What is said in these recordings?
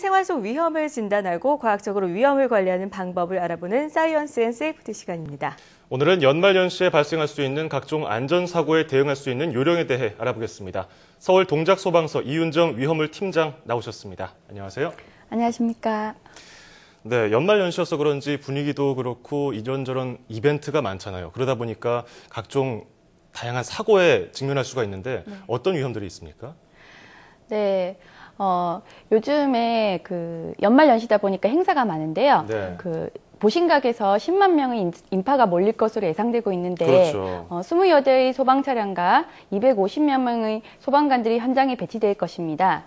생활 속 위험을 진단하고 과학적으로 위험을 관리하는 방법을 알아보는 사이언스 앤 세이프티 시간입니다. 오늘은 연말연시에 발생할 수 있는 각종 안전사고에 대응할 수 있는 요령에 대해 알아보겠습니다. 서울 동작소방서 이윤정 위험물 팀장 나오셨습니다. 안녕하세요. 안녕하십니까. 네, 연말연시여서 그런지 분위기도 그렇고 이런저런 이벤트가 많잖아요. 그러다 보니까 각종 다양한 사고에 직면할 수가 있는데 어떤 위험들이 있습니까? 네. 요즘에 연말연시다 보니까 행사가 많은데요. 네. 보신각에서 10만 명의 인파가 몰릴 것으로 예상되고 있는데, 그렇죠. 28의 소방 차량과 250여 명의 소방관들이 현장에 배치될 것입니다.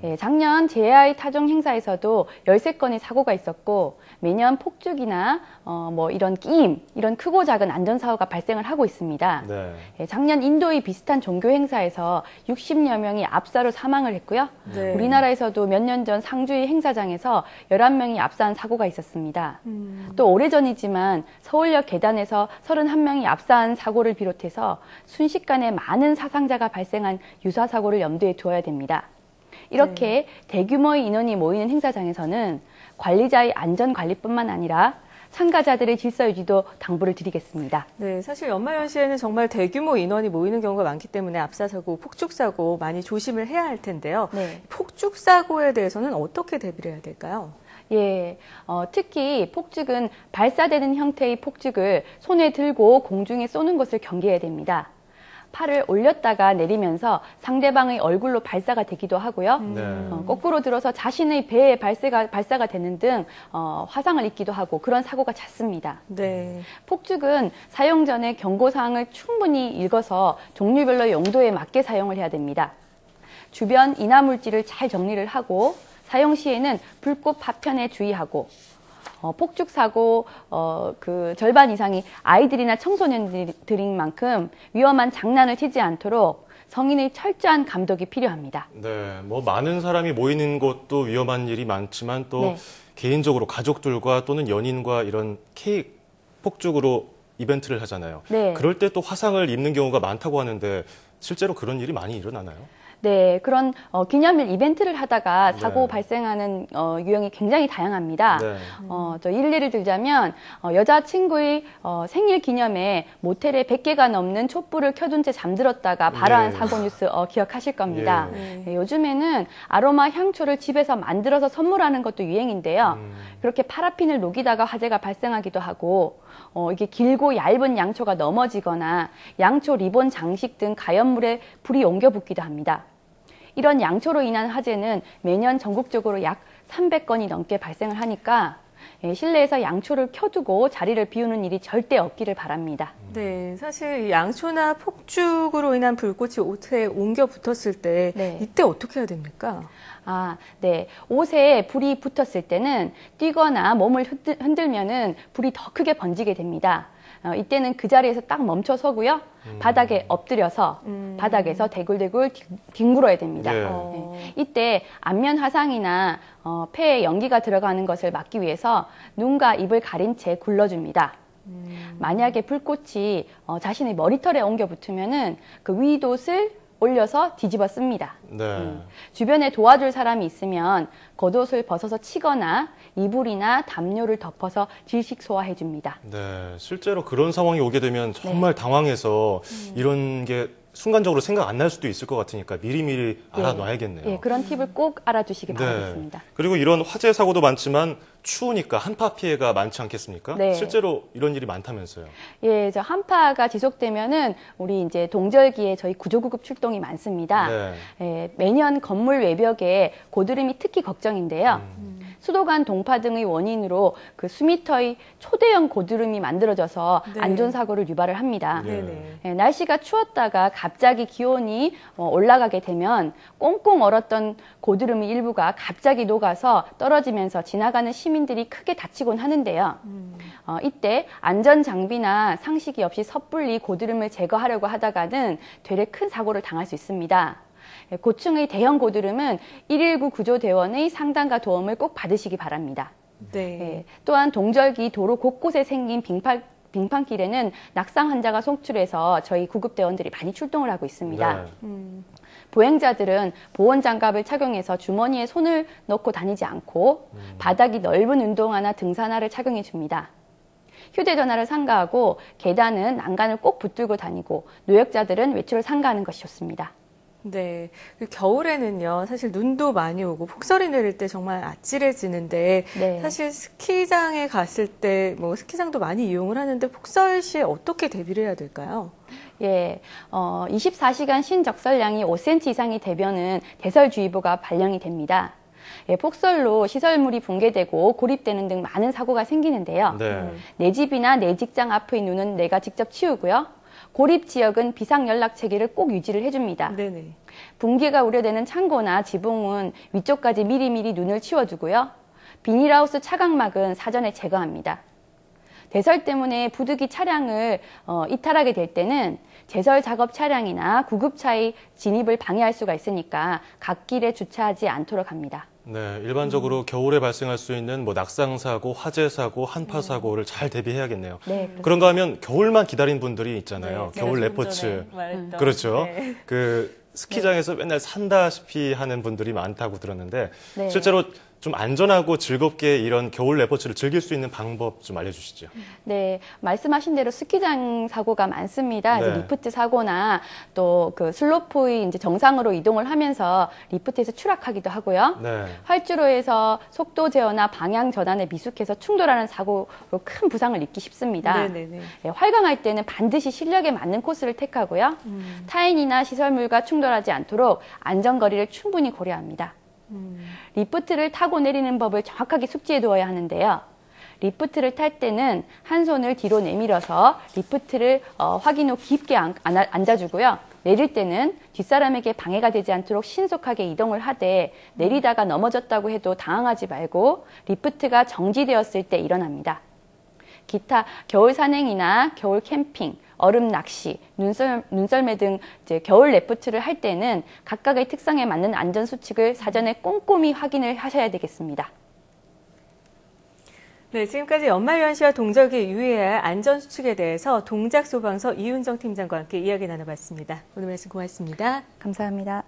예, 작년 JI 타종 행사에서도 13건의 사고가 있었고, 매년 폭죽이나 이런 끼임, 이런 크고 작은 안전사고가 발생을 하고 있습니다. 네. 예, 작년 인도의 비슷한 종교 행사에서 60여 명이 압사로 사망을 했고요. 네. 우리나라에서도 몇 년 전 상주의 행사장에서 11명이 압사한 사고가 있었습니다. 또 오래전이지만 서울역 계단에서 31명이 압사한 사고를 비롯해서 순식간에 많은 사상자가 발생한 유사사고를 염두에 두어야 됩니다. 이렇게 대규모의 인원이 모이는 행사장에서는 관리자의 안전관리뿐만 아니라 참가자들의 질서유지도 당부를 드리겠습니다. 네, 사실 연말연시에는 정말 대규모 인원이 모이는 경우가 많기 때문에 압사사고, 폭죽사고 많이 조심을 해야 할 텐데요. 네. 폭죽사고에 대해서는 어떻게 대비를 해야 될까요? 예, 특히 폭죽은 발사되는 형태의 폭죽을 손에 들고 공중에 쏘는 것을 경계해야 됩니다. 팔을 올렸다가 내리면서 상대방의 얼굴로 발사가 되기도 하고요. 거꾸로 들어서 자신의 배에 발사가 되는 등 화상을 입기도 하고 그런 사고가 잦습니다. 네. 폭죽은 사용 전에 경고사항을 충분히 읽어서 종류별로 용도에 맞게 사용을 해야 됩니다. 주변 인화물질을 잘 정리를 하고 사용 시에는 불꽃 파편에 주의하고 폭죽 사고 절반 이상이 아이들이나 청소년들인 만큼 위험한 장난을 치지 않도록 성인의 철저한 감독이 필요합니다. 네, 많은 사람이 모이는 것도 위험한 일이 많지만 또 네. 개인적으로 가족들과 또는 연인과 이런 케이크 폭죽으로 이벤트를 하잖아요. 네. 그럴 때 또 화상을 입는 경우가 많다고 하는데 실제로 그런 일이 많이 일어나나요? 네, 그런 기념일 이벤트를 하다가 사고 네. 발생하는 유형이 굉장히 다양합니다. 네. 저 일례를 들자면 여자친구의 생일 기념에 모텔에 100개가 넘는 촛불을 켜둔 채 잠들었다가 발화한 네. 사고 뉴스 기억하실 겁니다. 예. 네, 요즘에는 아로마 향초를 집에서 만들어서 선물하는 것도 유행인데요. 그렇게 파라핀을 녹이다가 화재가 발생하기도 하고 이게 길고 얇은 양초가 넘어지거나 양초 리본 장식 등 가연물에 불이 옮겨 붙기도 합니다. 이런 양초로 인한 화재는 매년 전국적으로 약 300건이 넘게 발생을 하니까 실내에서 양초를 켜두고 자리를 비우는 일이 절대 없기를 바랍니다. 네, 사실 양초나 폭죽으로 인한 불꽃이 옷에 옮겨 붙었을 때 네. 이때 어떻게 해야 됩니까? 네. 옷에 불이 붙었을 때는 뛰거나 몸을 흔들면은 불이 더 크게 번지게 됩니다. 이때는 그 자리에서 딱 멈춰 서고요. 바닥에 엎드려서 바닥에서 대굴대굴 뒹굴어야 됩니다. 예. 네. 이때 안면 화상이나 폐에 연기가 들어가는 것을 막기 위해서 눈과 입을 가린 채 굴러줍니다. 만약에 불꽃이 자신의 머리털에 옮겨 붙으면은 그 윗옷을 올려서 뒤집어 씁니다. 네. 주변에 도와줄 사람이 있으면 겉옷을 벗어서 치거나 이불이나 담요를 덮어서 질식 소화해 줍니다. 네, 실제로 그런 상황이 오게 되면 정말 당황해서 이런 게 순간적으로 생각 안 날 수도 있을 것 같으니까 미리미리 알아놔야겠네요. 예, 그런 팁을 꼭 알아주시기 바라겠습니다. 그리고 이런 화재 사고도 많지만 추우니까 한파 피해가 많지 않겠습니까? 네. 실제로 이런 일이 많다면서요. 예, 한파가 지속되면은 우리 이제 동절기에 저희 구조구급 출동이 많습니다. 네. 예, 매년 건물 외벽에 고드름이 특히 걱정인데요. 수도관 동파 등의 원인으로 수미터의 초대형 고드름이 만들어져서 네. 안전사고를 유발을 합니다. 네네. 예, 날씨가 추웠다가 갑자기 기온이 올라가게 되면 꽁꽁 얼었던 고드름의 일부가 갑자기 녹아서 떨어지면서 지나가는 시민들이 크게 다치곤 하는데요. 이때 안전장비나 상식이 없이 섣불리 고드름을 제거하려고 하다가는 되레 큰 사고를 당할 수 있습니다. 고층의 대형 고드름은 119 구조대원의 상담과 도움을 꼭 받으시기 바랍니다. 네. 또한 동절기 도로 곳곳에 생긴 빙판길에는 낙상 환자가 속출해서 저희 구급대원들이 많이 출동을 하고 있습니다. 네. 보행자들은 보온 장갑을 착용해서 주머니에 손을 넣고 다니지 않고 바닥이 넓은 운동화나 등산화를 착용해 줍니다. 휴대전화를 삼가하고 계단은 난간을 꼭 붙들고 다니고 노약자들은 외출을 삼가하는 것이 좋습니다. 네. 겨울에는요, 사실 눈도 많이 오고 폭설이 내릴 때 정말 아찔해지는데, 네. 사실 스키장에 갔을 때, 스키장도 많이 이용을 하는데, 폭설 시에 어떻게 대비를 해야 될까요? 예, 24시간 신적설량이 5cm 이상이 되면은 대설주의보가 발령이 됩니다. 예, 폭설로 시설물이 붕괴되고 고립되는 등 많은 사고가 생기는데요. 네. 내 집이나 내 직장 앞의 눈은 내가 직접 치우고요. 고립 지역은 비상연락 체계를 꼭 유지를 해줍니다. 네네. 붕괴가 우려되는 창고나 지붕은 위쪽까지 미리미리 눈을 치워주고요. 비닐하우스 차각막은 사전에 제거합니다. 대설 때문에 부득이 차량을 이탈하게 될 때는 제설 작업 차량이나 구급차의 진입을 방해할 수가 있으니까 갓길에 주차하지 않도록 합니다. 네, 일반적으로 겨울에 발생할 수 있는 낙상 사고, 화재 사고, 한파 사고를 잘 대비해야겠네요. 네, 그렇습니다. 그런가 하면 겨울만 기다린 분들이 있잖아요. 네, 겨울 제가 좀 레포츠. 전에 말했던. 그렇죠. 네. 스키장에서 맨날 산다시피 하는 분들이 많다고 들었는데 네. 실제로 좀 안전하고 즐겁게 이런 겨울 레포츠를 즐길 수 있는 방법 좀 알려주시죠. 네, 말씀하신 대로 스키장 사고가 많습니다. 네. 리프트 사고나 또 그 슬로프의 이제 정상으로 이동을 하면서 리프트에서 추락하기도 하고요. 네. 활주로에서 속도 제어나 방향 전환에 미숙해서 충돌하는 사고로 큰 부상을 입기 쉽습니다. 네네네. 예, 활강할 때는 반드시 실력에 맞는 코스를 택하고요. 타인이나 시설물과 충돌하지 않도록 안전거리를 충분히 고려합니다. 리프트를 타고 내리는 법을 정확하게 숙지해 두어야 하는데요. 리프트를 탈 때는 한 손을 뒤로 내밀어서 리프트를 확인 후 깊게 앉아주고요. 내릴 때는 뒷사람에게 방해가 되지 않도록 신속하게 이동을 하되 내리다가 넘어졌다고 해도 당황하지 말고 리프트가 정지되었을 때 일어납니다. 기타 겨울 산행이나 겨울 캠핑, 얼음 낚시, 눈썰매 등 이제 겨울 레포트를 할 때는 각각의 특성에 맞는 안전 수칙을 사전에 꼼꼼히 확인을 하셔야 되겠습니다. 네, 지금까지 연말연시와 동절기에 유의해야 할 안전수칙에 대해서 동작소방서 이윤정 팀장과 함께 이야기 나눠봤습니다. 오늘 말씀 고맙습니다. 감사합니다.